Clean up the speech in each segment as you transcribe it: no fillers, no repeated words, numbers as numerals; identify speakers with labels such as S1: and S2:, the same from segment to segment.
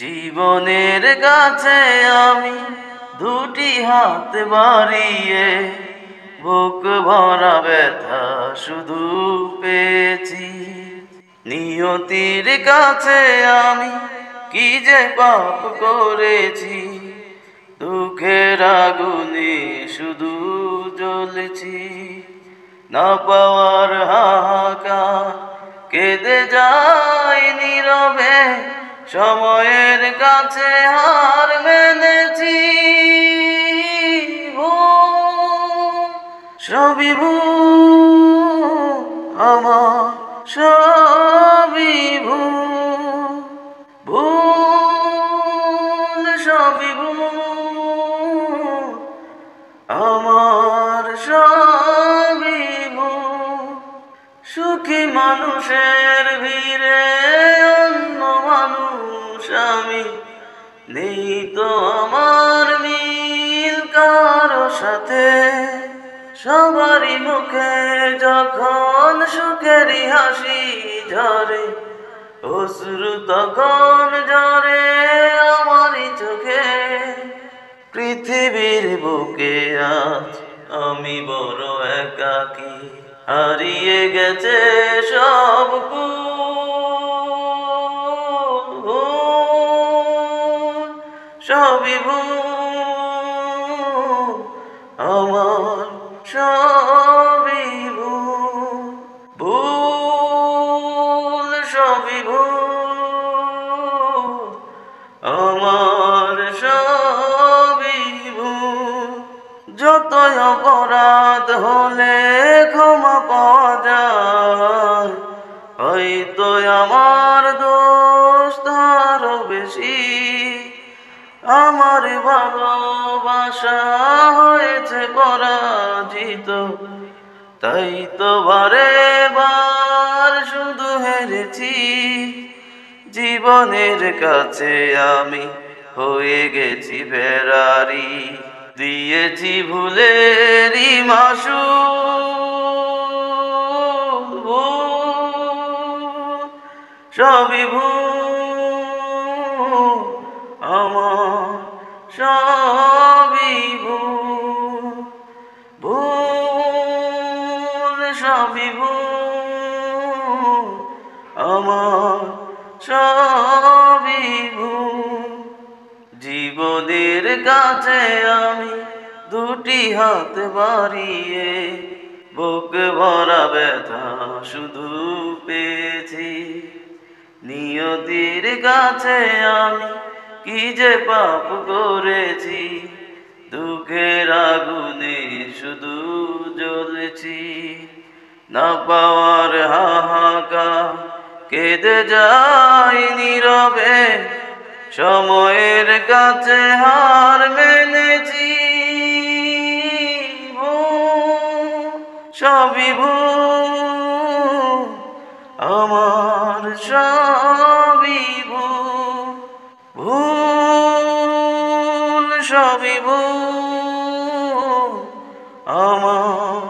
S1: জীবনের কাছে আমি দুটি হাত বাড়িয়ে বুক ভরা ব্যথা শুধু পেয়েছি। নিয়তির কাছে আমি কি যে পাপ করেছি, দুঃখের আগুনে শুধু জ্বলেছি। না পাওয়ার হাহাকার কেঁদে যায় নীরবে, সময়ের কাছে হার মেনেছি। সবই ভুল আমার, সবই ভুল, ভুল সবই ভুল আমার, সবই ভুল। সুখী মানুষের ভিড়ে অন্য মানুষ আমি, নেই তো আমার মিল কারো সাথে। সবারই মুখে যখন সুখেরই হাসি ঝরে, অশ্রু তখন ঝরে আমারই চোখে। পৃথিবীর বুকে আজ আমি বড় একাকী, হারিয়ে গেছে সব কুল, সবই ভুল আমার, সবই ভুল, ভুল সবই ভুল আমার, সবই ভুল। যতই অপরাধ হলে ক্ষমা পাওয়া যায়, হয়তো আমার দোষ তারও বেশি। আমার ভালোবাসা হয়েছে পরাজিত, তাই তো বারে বার শুধু হেরেছি। জীবনের কাছে আমি হয়ে গেছি ফেরারি, দিয়েছি ভুলেরই মাসুল। সবই ভুল আমার, সবই ভুল, ভুল সবই ভুল আমার, সবই ভুল। জীবনের কাছে আমি দুটি হাত বাড়িয়ে বুক ভরা ব্যথা শুধু পেয়েছি। নিয়তির কাছে আমি কি যে পাপ করেছি, দুঃখের আগুনে শুধু জ্বলেছি। না পাওয়ার হাহাকার কেঁদে যায় নীরবে, সময়ের কাছে হার মেনেছি। সবই ভুল আমার, সবই ভুল, ভুল সবই ভুল আমার,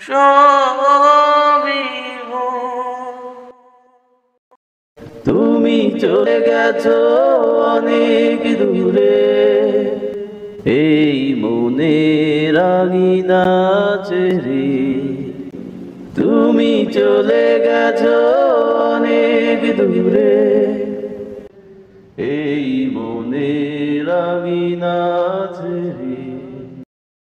S1: সবই ভুল। তুমি চলে গেছো অনেক দূরে, এই মনের আঙিনা ছেড়ে। তুমি চলে গেছো অনেক দূরে, এই মনের আঙিনা ছেড়ে।